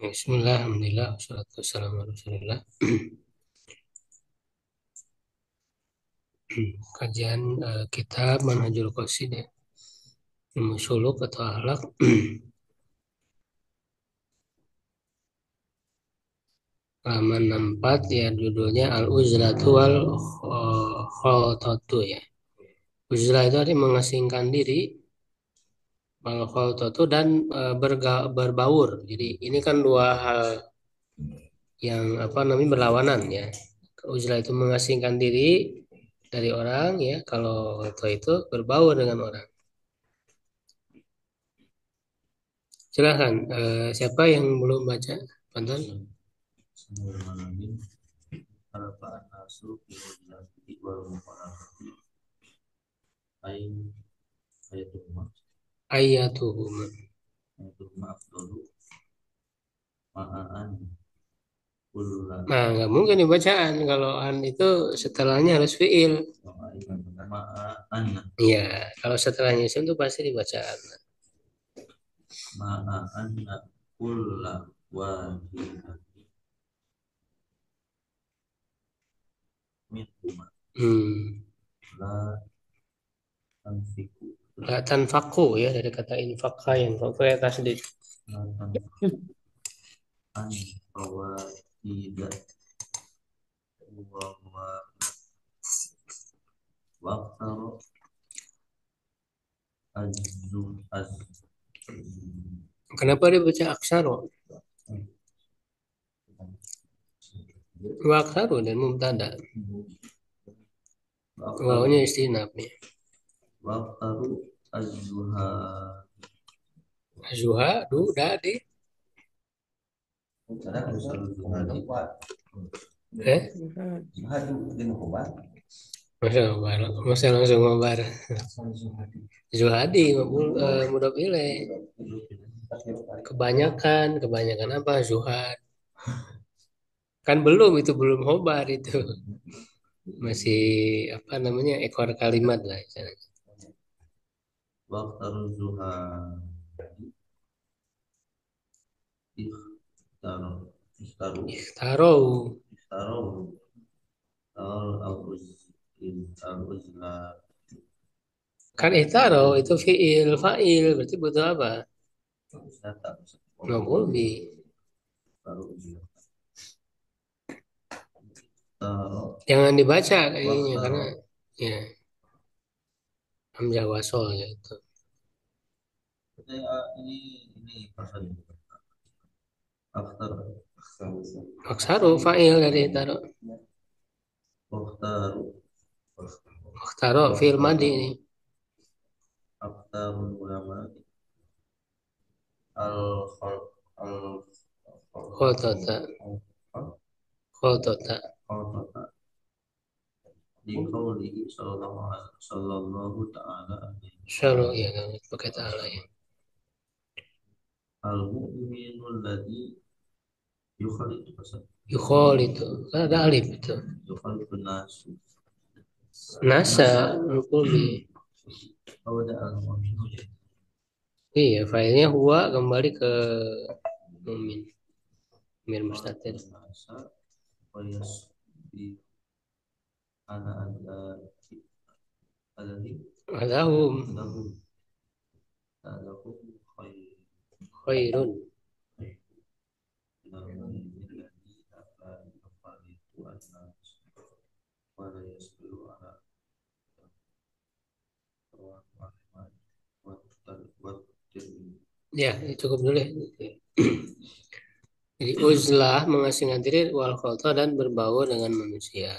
Bismillah, alhamdulillah, wassalatu wassalamu ala rasulillah. Kajian kitab Manhajul Qasid ya, ilmu suluk atau akhlak. Halaman 64 ya, judulnya Al-Uzlatu wal Khaltatu ya. Uzlah itu artinya mengasingkan diri, wal Khaltatu dan berbaur. Jadi ini kan dua hal yang apa namanya berlawanan ya. Uzlah itu mengasingkan diri dari orang ya, kalau khaltatu itu berbaur dengan orang. Silahkan, siapa yang belum baca? Pantan? Bismillahirrahmanirrahim. Harapaan nasu fi wal muqarrabati ay ayatul Ayatuhuma. afdalu ma'an kulla Nah, nggak mungkin dibacaan. Kalau an itu setelahnya harus fiil. ma'an Iya, kalau setelahnya isim itu pasti dibacaan. ma'an kulla wahidati minhuma Hmm. la tanfiku La tanfaku ya dari kata infaka yang faku ya tasdid. la tanfiku an fawaidah wa waqtaro azzu az Kenapa dibaca aksaro? Wa aksaro dan mubtada. waqtaru Wawnya istinaf nih. waqtaru azzuha Zuha, du, dadi. Eh? Masa langsung ngobar. Zuhadi, mudhof ilaih. Kebanyakan apa? Zuhad. Kan belum itu belum hobar itu. Masih apa namanya ekor kalimat lah istilahnya. waqtaru zuha ikhtaru ikhtaru Ikhtarau. ikhtaru al uzla Kan ikhtarau itu fiil fa'il berarti butuh apa? data Maf'ul bi. baru uzla ikhtaru Jangan dibaca kayaknya waqtaru karena ya hamzah wasol ya itu. ini pasal after Aksaru fa'il dari ikhtarau. waqtaru Ikhtarau fiil madi ini. aftarul ulama al khol al Khotota. Khotota. khol di qaulihi sallallahu ta'ala alaihi Syalu wasallam ya kan pakai ta'ala ya. al mu'minu alladhi yukhalitu pasal Yukhol itu kan ada alif itu. yukhalitu nasu Nasa maf'ul bi. awda al mu'minu ya Iya, filenya huwa kembali ke mumin. Mir mustatir. nasa wa yasbi ana alladhi Adahum lahu lahu khair khairun. lahu alladhi la yukhalitu an-nas wa la yasbiru ala Ya, cukup dulu ya. Jadi uzlah mengasingkan diri wal khulta dan berbaur dengan manusia.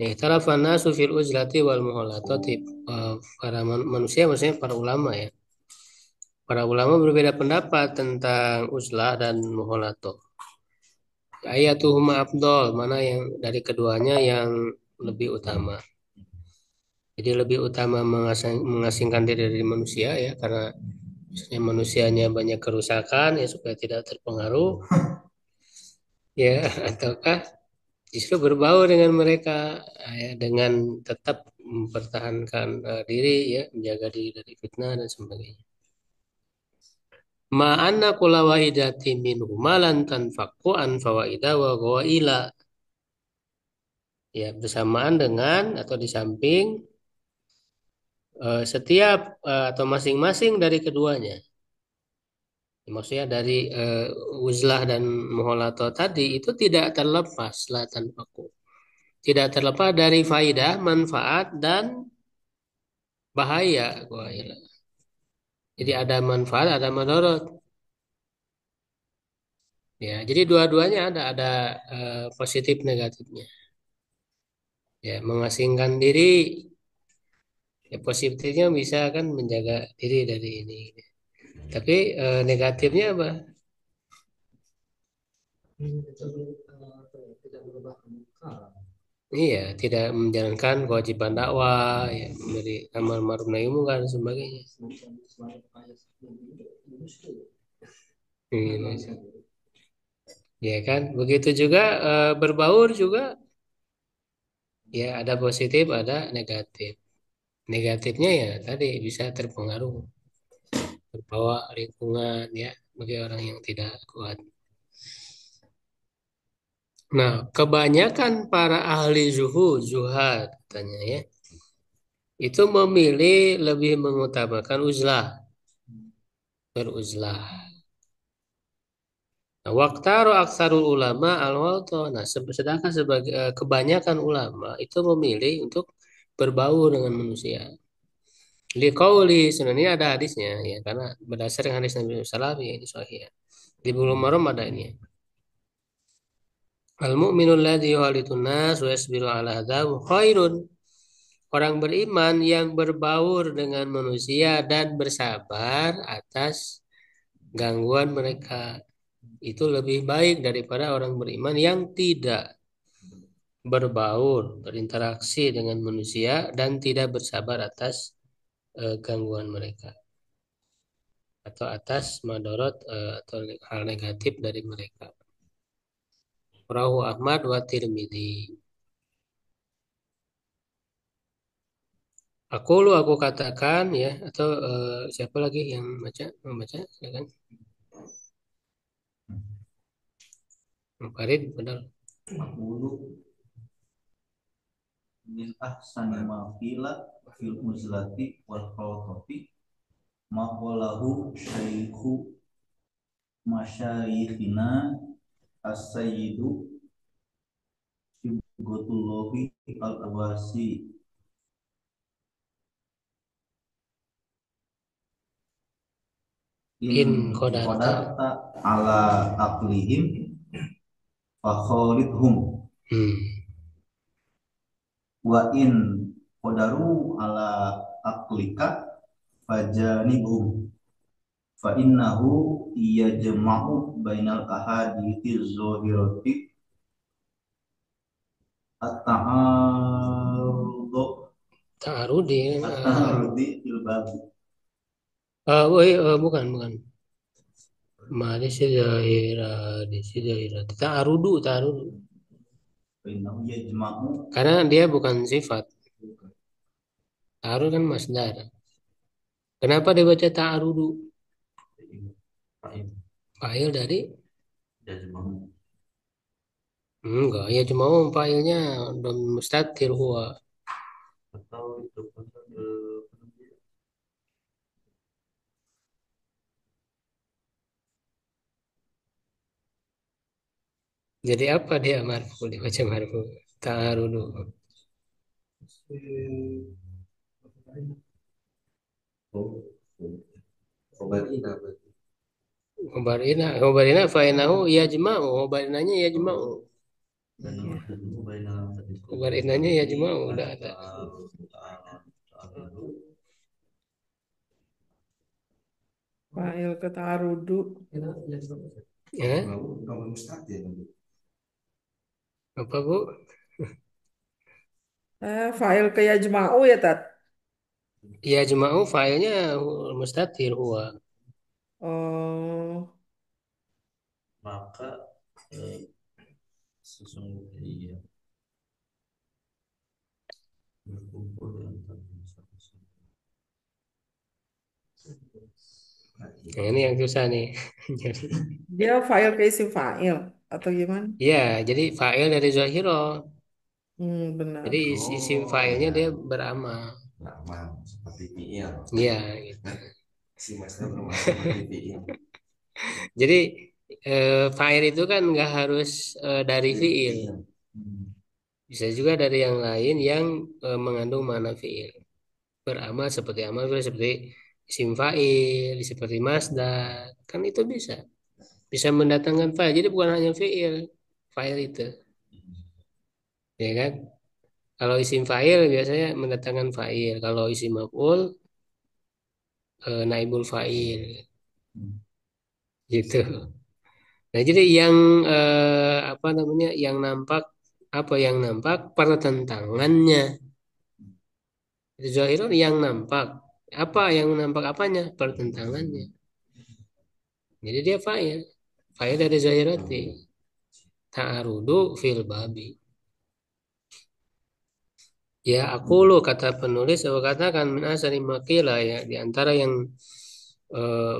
Nih, tarafan nasu fil uzlati wal muhalatati. Para manusia maksudnya para ulama ya. Para ulama berbeda pendapat tentang uzlah dan muhalato. Ayatuhuma afdol, mana yang dari keduanya yang lebih utama. Jadi lebih utama mengasingkan diri dari manusia ya, karena misalnya manusianya banyak kerusakan ya supaya tidak terpengaruh ya, ataukah justru berbaur dengan mereka ya, dengan tetap mempertahankan diri ya, menjaga diri dari fitnah dan sebagainya. Ma'anna kula wahidati minhuma lan tanfaku an fawaida wa ghawaila. Ya, bersamaan dengan atau di samping setiap atau masing-masing dari keduanya. Maksudnya dari uzlah dan muholato tadi itu tidak terlepas lah tanfaku. Tidak terlepas dari faidah, manfaat dan bahaya. Ghawaila. Jadi ada manfaat, ada madarat. Ya, jadi dua-duanya ada positif negatifnya. Ya, mengasingkan diri, ya positifnya bisa kan menjaga diri dari ini. Tapi negatifnya apa? Iya, tidak menjalankan kewajiban dakwah, ya, memberi amar ma'ruf nahi munkar dan sebagainya. Iya, ya kan? Begitu juga berbaur juga, ya ada positif, ada negatif. Negatifnya ya tadi bisa terpengaruh, terbawa lingkungan ya bagi orang yang tidak kuat. Nah, kebanyakan para ahli zuhud, zuhad katanya ya, itu memilih lebih mengutamakan uzlah, beruzlah. Nah, waqtaru aksarul ulama al-walto. Nah, sedangkan sebagai kebanyakan ulama itu memilih untuk berbaur dengan manusia. Liqauli sebenarnya ada hadisnya ya karena berdasarkan hadis Nabi Sallallahu Alaihi Wasallam ya ini sahih ya. Di bulu maram ada ini. Al-mu'minul ladzi yuhalitun nas wa yasbiru ala hadzal khairun. Orang beriman yang berbaur dengan manusia dan bersabar atas gangguan mereka itu lebih baik daripada orang beriman yang tidak berbaur, berinteraksi dengan manusia dan tidak bersabar atas gangguan mereka atau atas madorot atau hal negatif dari mereka. Rahu Ahmad wa Tirmidzi. Aku katakan ya atau siapa lagi yang membaca silakan. Farid benar. Aqulu min ahsani ma qila fil uzlati wal khawtati ma qalahu syaikhu masyayikhina as-sayyidu Sibgatullahi al-Awasi In in Qadarta. qadarta ala aqlihim fa khalidhum Hmm. wa in qadaru ala aqlika fajanibhum fa innahu yajma'u bainal ahadithi zahirati at-ta'arudhu Ta'arudi. at-ta'arudi fil babi. Bukan. Ma di sini zahira. Ta'arudu. Fa innahu yajma'u Karena dia bukan sifat. Ta'arud kan masdar. Kenapa dibaca ta'arudu? Fa'il dari enggak, ya cuma fa'ilnya dan mustatir huwa. atau itu Jadi apa dia marfu dibaca marfu? Ta'arudu. Khobarina fa'inahu yajma'u. Khobarinanya yajma'u. Khobarinanya yajma'u udah ada. Fa'il ketarudu. Ya, apa Bu? Fa'il ke yajma'u ya tat. Yajma'u fa'ilnya mustatir huwa. Oh, maka eh, sesungguhnya ia berkumpul di antara satu sama lain. Nah, ini yang susah nih. Jadi, Dia fa'il ke isim fa'il atau gimana? ya, jadi fa'il dari zahiro. Jadi Benar. isim fa'ilnya dia beramal. Beramal seperti fiil. Iya, gitu. Si Masnya beramal seperti fiil. Jadi fa'il itu kan nggak harus dari fi'il. Bisa juga dari yang lain yang mengandung makna fi'il. Beramal seperti amal seperti isim fa'il, seperti masdar. Kan itu bisa. Bisa mendatangkan fa'il. Jadi bukan hanya fi'il. Fa'il itu. Ya kan? Kalau isim fa'il biasanya mendatangkan fa'il. Kalau isim maf'ul naibul fa'il. Gitu. Nah, jadi yang apa namanya? Yang nampak apa yang nampak pertentangannya. Zahirun yang nampak. Apa yang nampak apanya? Pertentangannya. Jadi dia fa'il. Fa'il dari zahirati. Ta'arudu fil babi. Ya, aku lo kata penulis, aku katakan min asari makilah ya di antara eh,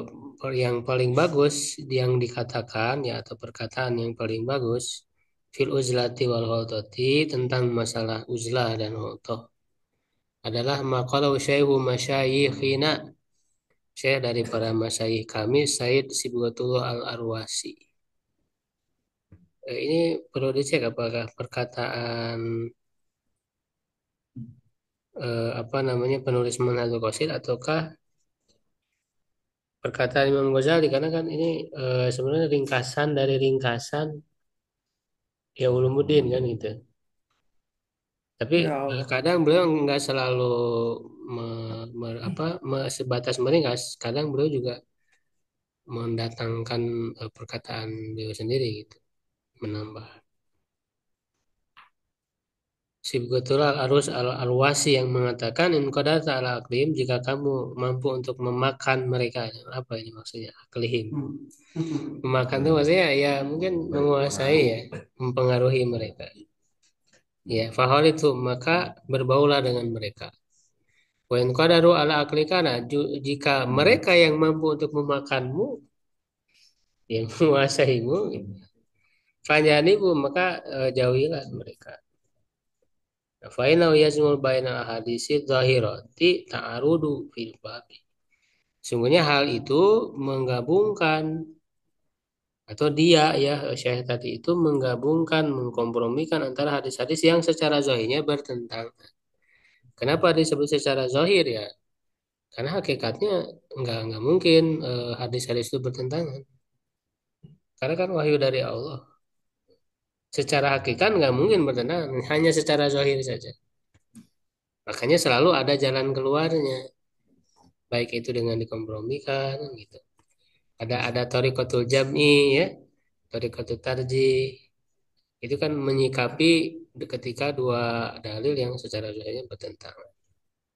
yang paling bagus yang dikatakan ya atau perkataan yang paling bagus fil uzlati wal ghaltati tentang masalah uzlah dan ghaltah adalah maqalau syaihu masyayikhina syekh dari para masyayikh kami Said Sibghatullah Al-Arwasi. Ini perlu dicek apakah perkataan apa namanya penulis Manhajul Qasid ataukah perkataan Imam Ghazali karena kan ini sebenarnya ringkasan dari ringkasan ya Ulumuddin kan gitu. Tapi Ya Allah. kadang beliau nggak selalu sebatas meringkas, kadang beliau juga mendatangkan perkataan beliau sendiri gitu, menambah. Sibghatul arus al-arwasi yang mengatakan in qadata ala aklim jika kamu mampu untuk memakan mereka apa ini maksudnya aklihim memakan itu maksudnya ya mungkin menguasai ya mempengaruhi mereka ya fahal itu maka berbaulah dengan mereka wa in qadaru ala aklikana jika mereka yang mampu untuk memakanmu yang menguasaimu fajanibu maka jauhilah mereka. Fainau yazmul bainal ahadisi zahirati ta'arudu fil babi. Sungguhnya hal itu menggabungkan atau dia ya Syekh tadi itu menggabungkan mengkompromikan antara hadis-hadis yang secara zahirnya bertentangan. Kenapa disebut secara zahir ya? Karena hakikatnya nggak mungkin hadis-hadis itu bertentangan. Karena kan wahyu dari Allah. Secara hakikat nggak mungkin bertentangan, hanya secara zahir saja. Makanya selalu ada jalan keluarnya. Baik itu dengan dikompromikan gitu. Ada thariqatul jam'i ya, thariqatul tarjih. Itu kan menyikapi ketika dua dalil yang secara zahirnya bertentangan.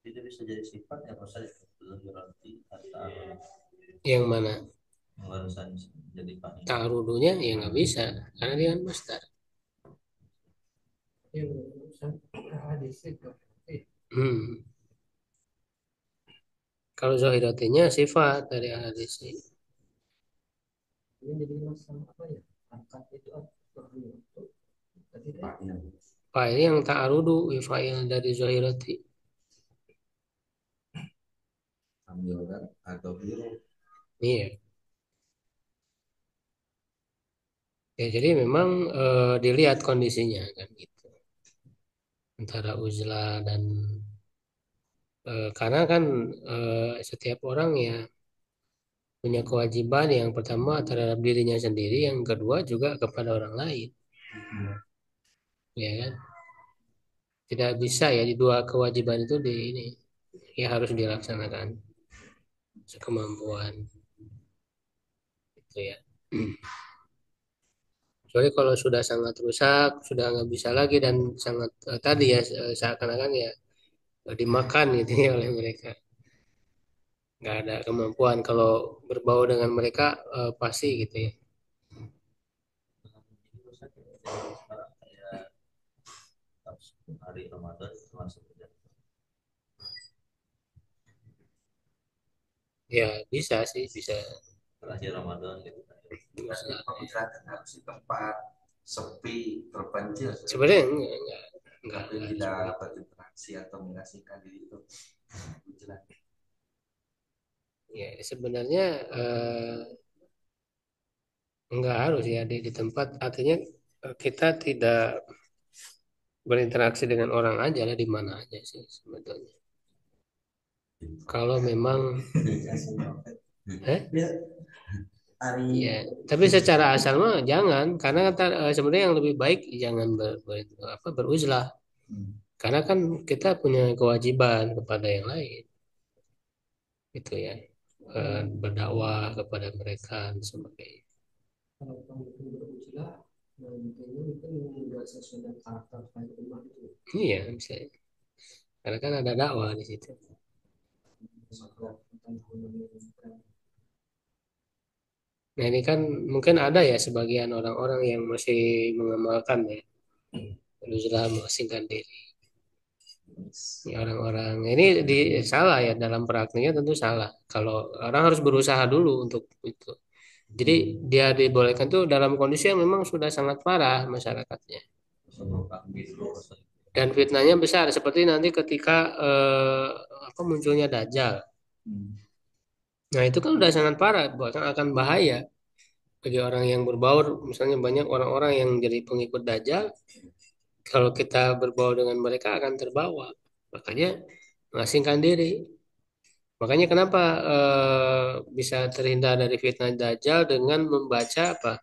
Itu bisa jadi sifat ya Pak Ustaz, lebih roti atau Yang mana barusan jadi fa'il. ta'arudunya ya nggak bisa karena dia kan masdar. Hmm. Kalau zahiratinya sifat dari hadis ini. Fa'il. Fa'il yang ta'arudu fa'il dari zahirati. Ambilkan atau biru. Iya. Ya, jadi memang dilihat kondisinya kan gitu. Antara uzlah dan karena kan setiap orang ya punya kewajiban yang pertama terhadap dirinya sendiri, yang kedua juga kepada orang lain, ya kan? Tidak bisa ya di dua kewajiban itu di ini ya harus dilaksanakan sekemampuan itu ya. Kecuali kalau sudah sangat rusak, sudah nggak bisa lagi dan sangat tadi ya seakan-akan ya dimakan gitu ya oleh mereka. Nggak ada kemampuan kalau berbau dengan mereka pasti gitu ya. Jadi Ustaz, jadi sekarang kayak hari Ramadan itu masuk Ya bisa sih, bisa. Terakhir Ramadan gitu. Tapi pemikiran harus di tempat sepi, terpencil, Sebenarnya enggak tapi harus tidak begitu. berinteraksi atau mengasingkan diri itu jelas. Ya sebenarnya enggak harus ya di tempat, artinya kita tidak berinteraksi dengan orang aja lah di mana aja sih sebetulnya. Kalau memang Ya, hari ya, tapi secara asal mah jangan, karena kata sebenarnya yang lebih baik jangan beruzlah, karena kan kita punya kewajiban kepada yang lain, gitu ya. Berdakwah kepada mereka dan sebagainya. Kalau kamu itu beruzlah, nantinya itu nggak sesuai dengan karakter baik umat itu. Iya, bisa. Karena kan ada dakwah di situ. Maka tentang menginginkan Nah ini kan mungkin ada ya sebagian orang-orang yang masih mengamalkan ya, beruzlah mengasingkan diri. Ya, orang-orang ini salah ya dalam praktiknya, tentu salah. Kalau orang harus berusaha dulu untuk itu. Jadi dia dibolehkan tuh dalam kondisi yang memang sudah sangat parah masyarakatnya. Dan fitnahnya besar seperti nanti ketika munculnya Dajjal. Nah itu kan udah sangat parah, bahkan akan bahaya bagi orang yang berbaur. Misalnya banyak orang-orang yang jadi pengikut Dajjal, kalau kita berbaur dengan mereka akan terbawa. Makanya mengasingkan diri. Makanya kenapa bisa terhindar dari fitnah Dajjal dengan membaca apa?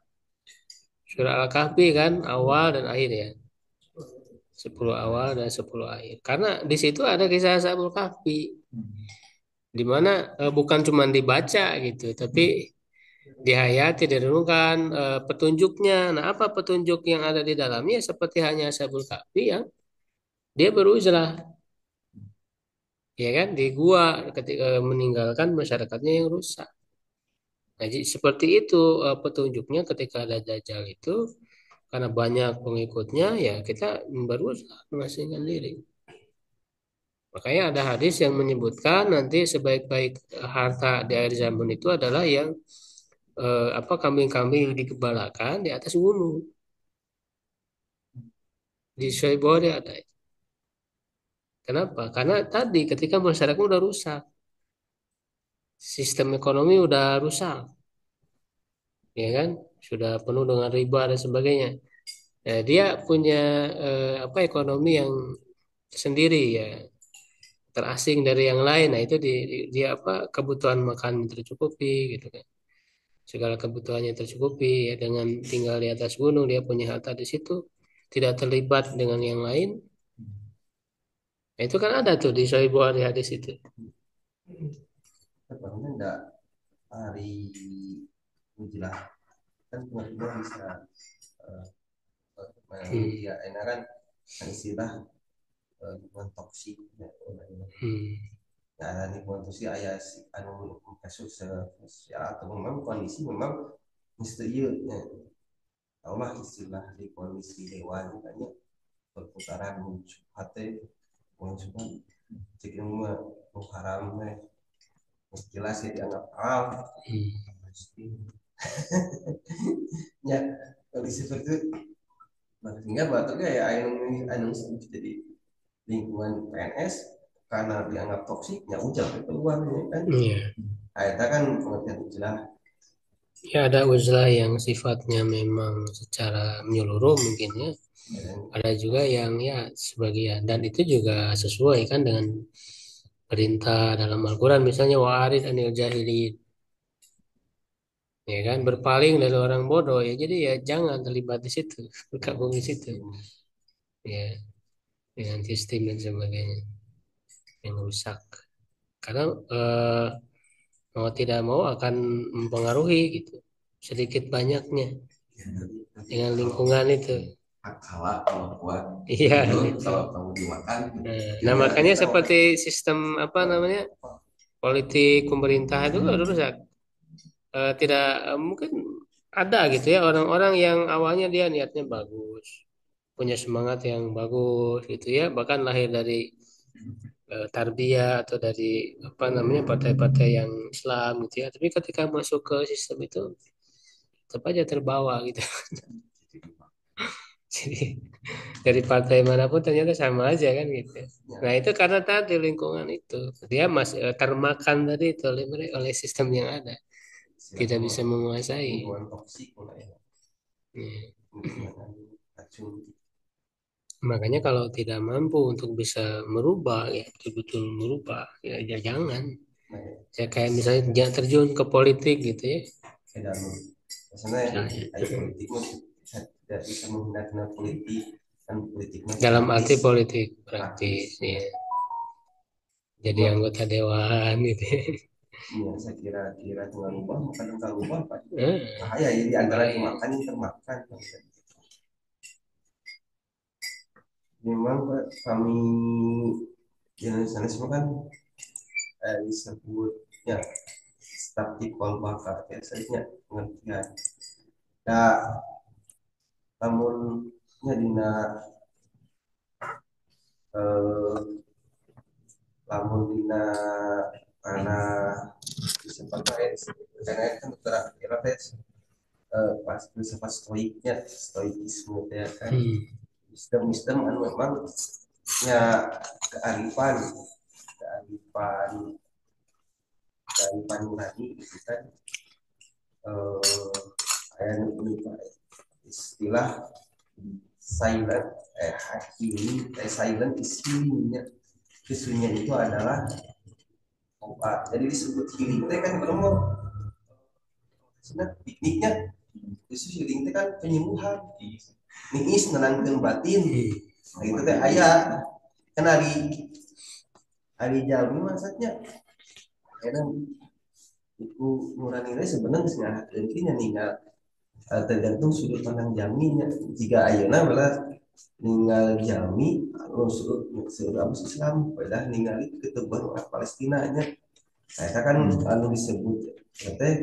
Surah Al-Kahfi kan awal dan akhir ya. 10 awal dan 10 akhir. Karena di situ ada kisah Ashabul Kahfi, di mana bukan cuma dibaca gitu, tapi dihayati, direnungkan petunjuknya. Nah, apa petunjuk yang ada di dalamnya? Seperti hanya Ashabul Kahfi yang dia beruzlah, ya kan, di gua ketika meninggalkan masyarakatnya yang rusak. Nah, jadi seperti itu petunjuknya ketika ada Dajjal itu, karena banyak pengikutnya ya kita berusaha mengasingkan diri. Makanya ada hadis yang menyebutkan nanti sebaik-baik harta di akhir zaman itu adalah yang kambing-kambing digembalakan di atas gunung. Di Sahih Bukhari ada. Kenapa? Karena tadi ketika masyarakat udah rusak, sistem ekonomi udah rusak, ya kan? Sudah penuh dengan riba dan sebagainya. Nah, dia punya ekonomi yang sendiri ya, terasing dari yang lain. Nah, itu dia kebutuhan makan tercukupi gitu kan. Segala kebutuhannya tercukupi ya, dengan tinggal di atas gunung, dia punya harta di situ, tidak terlibat dengan yang lain. Nah, itu kan ada tuh di Sahih Bukhari hadis itu. Sebenarnya enggak hari menjelang kan tiba-tiba bisa ya enak kan istilah lingkungan toksik ya, nah lingkungan toksik ayah anu kasus ya atau memang kondisi memang misterius ya. Allah istilah di kondisi dewan banyak perputaran muncul hati muncul jika mau haram jelas ya dianggap haram ya kondisi seperti itu sehingga batuknya ya anu jadi lingkungan PNS karena dianggap toksiknya ujang keluar ya kan. Iya. Akhirnya kan pengertian jelas Ya ada uzlah yang sifatnya memang secara menyeluruh mungkin ya. Ada juga yang ya sebagian, dan itu juga sesuai kan dengan perintah dalam Al-Quran, misalnya wa'arid anil jahilin, ya kan, berpaling dari orang bodoh ya, jadi ya jangan terlibat di situ, bergabung di situ ya, dengan sistem dan sebagainya yang rusak, karena mau tidak mau akan mempengaruhi gitu sedikit banyaknya dengan lingkungan itu. kalah kalau kuat Iya. kalau kamu dimakan Nah, makanya seperti sistem politik pemerintah itu rusak. Tidak mungkin ada gitu ya orang-orang yang awalnya dia niatnya bagus, punya semangat yang bagus gitu ya, bahkan lahir dari tarbiyah atau dari apa namanya partai-partai yang Islam gitu ya. Tapi ketika masuk ke sistem itu tetap aja terbawa gitu. Jadi dari partai manapun ternyata sama aja kan gitu. Nah itu karena tadi lingkungan itu dia masih termakan tadi itu oleh sistem yang ada, tidak bisa menguasai. lingkungan toksik mulai Hmm. lingkungan racun. Makanya kalau tidak mampu untuk bisa merubah ya betul-betul merubah ya, ya jangan. Nah, Ya kayak misalnya jangan terjun ke politik gitu ya. dan maksudnya Misalnya. politik mah tidak bisa menggunakan politik kan politiknya Dalam arti praktis. politik praktis ya. Jadi Wah, anggota dewan gitu ya. iya, saya kira tinggal ubah kadang tak ubah Pak. Eh, Bahaya ya di antara bahaya. dimakan yang termakan. Memang Pak, kami di Indonesia kan disebutnya statik wal bakar biasanya pengertian. Nah, namun dina eh, lamun dina karena disebut karena kan kira tes pas filsafat stoiknya stoikisme ya kan wisdom anu memang ya kearifan kearifan kearifan nurani gitu kan kayak lupa istilah silent hakimi silent is healingnya kesunyian itu adalah obat jadi disebut healing teh kan belum sebenarnya pikniknya justru healing teh kan penyembuhan niis menenangkan batin nah itu teh ayah kan hari jalmi maksudnya karena itu nurani sebenarnya sangat intinya ninggal tergantung sudut pandang jaminya jika ayeuna belah ninggal jami sudut Islam pada ningali ketebang orang Palestina nya saya kan anu disebut teh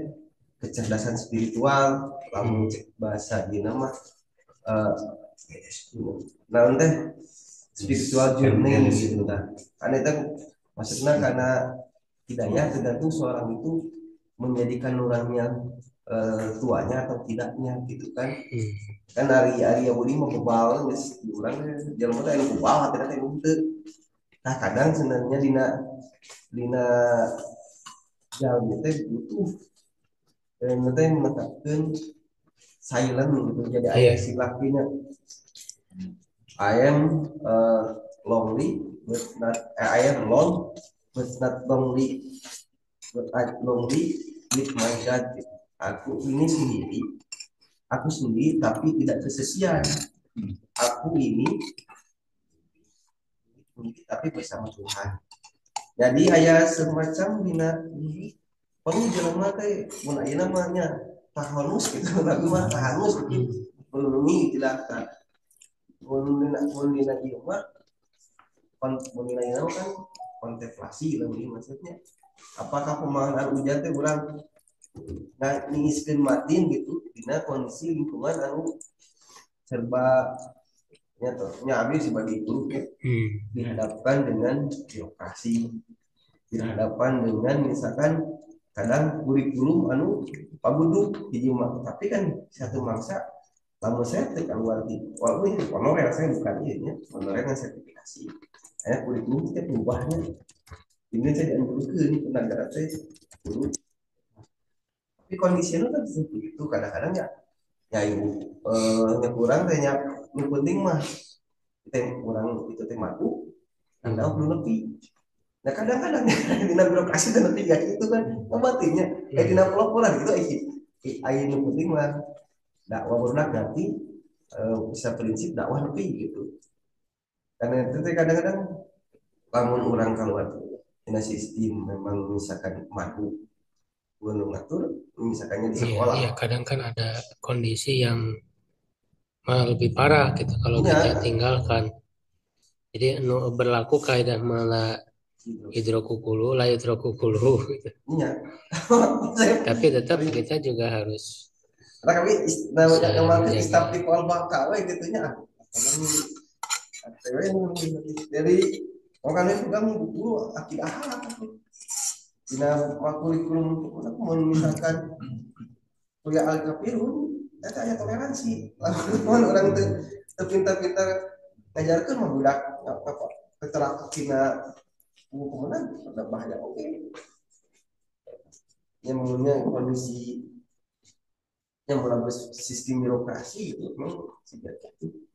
kecerdasan spiritual lamun cek bahasa di nama nah teh spiritual journey gitu kan itu maksudnya karena hidayah tergantung seorang itu menjadikan nurani yang tuanya atau tidaknya gitu kan kan hari Yahudi mau kebal geus urang jelema teh anu kebal hati teh henteu nah kadang sebenarnya dina dina jalmi teh butuh teh menetapkan silent gitu jadi ayat silakinya I am lonely but not I am alone but not lonely but I lonely with my God gitu. Aku ini sendiri tapi tidak kesepian aku ini tapi bersama Tuhan jadi ayat semacam dina perlu jelema teh mun aya namanya tahanus gitu lagu mah tahanus gitu melindungi jelaskan mun dina ieu mah mun dina ieu kan kontemplasi lah maksudnya apakah pemahaman ujian teh urang ngiskeun matin gitu dina kondisi lingkungan anu serba nya abis sebagai guru ya dihadapkan dengan birokrasi dihadapkan dengan misalkan kadang kurikulum anu pabuduk hiji tapi kan satu mangsa lamun saya teh keluar di walaupun honorer saya bukan ieu honorer dengan sertifikasi saya kurikulum teh berubahnya ini saya dianjurkeun negara teh guru tapi kondisinya kan seperti itu kadang-kadang ya ibu yang kurang tanya yang penting mah kita kurang itu teh mampu anda belum lebih nah kadang-kadang dina birokrasi dan lebih kayak itu kan mematinya dina pelaporan gitu ayo yang penting mah dakwah berunak nanti bisa prinsip dakwah lebih gitu karena itu teh kadang-kadang lamun orang keluar dina sistem memang misalkan mampu belum ngatur misalkannya di sekolah iya kadang kan ada kondisi yang malah lebih parah gitu kalau kita tinggalkan jadi berlaku kaidah malah hidrokukulu lah hidrokukulu gitu. Iya. Tapi tetap kita juga harus karena kami namanya kemarin istafti kol baka we gitunya jadi Oh kan itu kamu guru akidah dina kurikulum aku mau misalkan kuliah al kafirun eta aya toleransi lamun orang teu pintar-pintar ngajarkeun mah budak apa keterak tina kemudian ada bahaya oke yang menurutnya kondisi yang melalui sistem birokrasi itu memang tidak itu.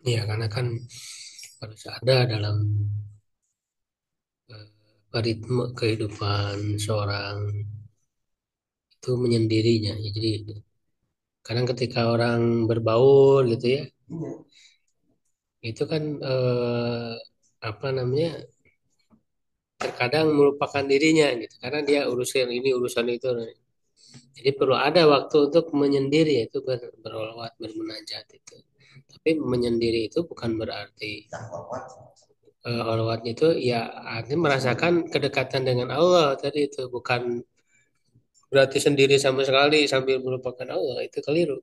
Ya karena kan harus ada dalam ritme kehidupan seorang itu menyendirinya. Ya, jadi kadang ketika orang berbaur gitu ya, Iya. itu kan apa namanya terkadang melupakan dirinya gitu karena dia urusan ini urusan itu. Jadi perlu ada waktu untuk menyendiri yaitu berolwat bermunajat itu. Tapi menyendiri itu bukan berarti holwat itu ya artinya merasakan kedekatan dengan Allah tadi itu bukan berarti sendiri sama sekali sambil melupakan Allah itu keliru.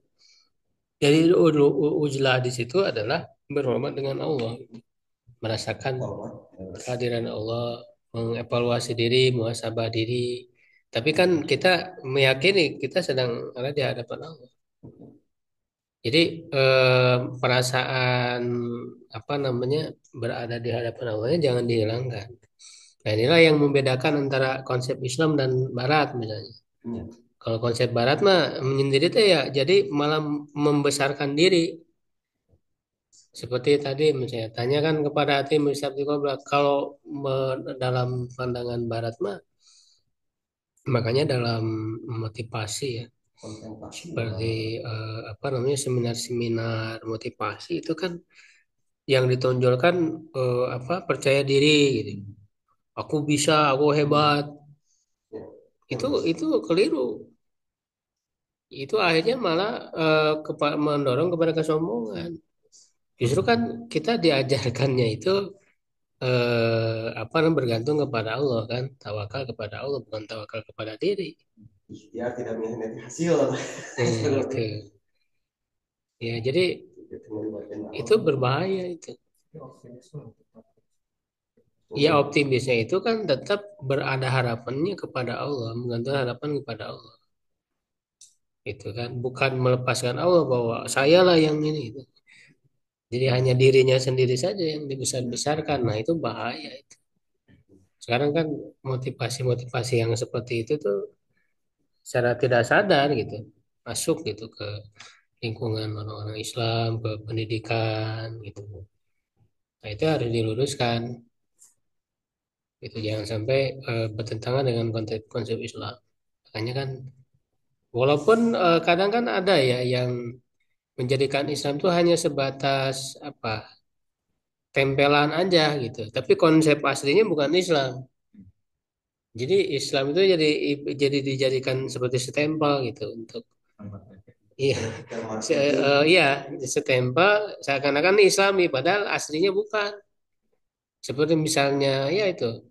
Jadi ujlah di situ adalah berhormat dengan Allah, merasakan kehadiran Allah, mengevaluasi diri, muhasabah diri. Tapi kan kita meyakini kita sedang ada di hadapan Allah. Jadi perasaan apa namanya berada di hadapan Allahnya jangan dihilangkan. Nah, inilah yang membedakan antara konsep Islam dan Barat misalnya. Iya. Kalau konsep Barat mah menyendiri itu ya, jadi malah membesarkan diri. Seperti tadi misalnya tanyakan kepada hati Sabti Qobla. Kalau dalam pandangan Barat mah, makanya dalam motivasi ya, seperti apa namanya seminar-seminar motivasi itu kan yang ditonjolkan apa percaya diri gitu. Aku bisa, aku hebat. Itu keliru. Itu akhirnya malah mendorong kepada kesombongan. Justru kan kita diajarkannya itu apa namanya bergantung kepada Allah kan, tawakal kepada Allah bukan tawakal kepada diri. Ya tidak mengkhianati hasil Gitu. Ya jadi itu berbahaya itu. Ya optimisnya itu kan tetap berada harapannya kepada Allah, menggantung harapan kepada Allah. Itu kan bukan melepaskan Allah bahwa sayalah yang ini. Itu. Jadi hanya dirinya sendiri saja yang dibesar-besarkan. Nah itu bahaya itu. Sekarang kan motivasi-motivasi yang seperti itu tuh secara tidak sadar gitu masuk gitu ke lingkungan orang-orang Islam, ke pendidikan gitu. Nah itu harus diluruskan. Itu jangan sampai bertentangan dengan konsep Islam. Makanya kan walaupun kadang kan ada ya yang menjadikan Islam itu hanya sebatas apa tempelan aja gitu. Tapi konsep aslinya bukan Islam. Jadi Islam itu jadi dijadikan seperti stempel gitu untuk iya iya stempel seakan-akan Islami padahal aslinya bukan. Seperti misalnya ya itu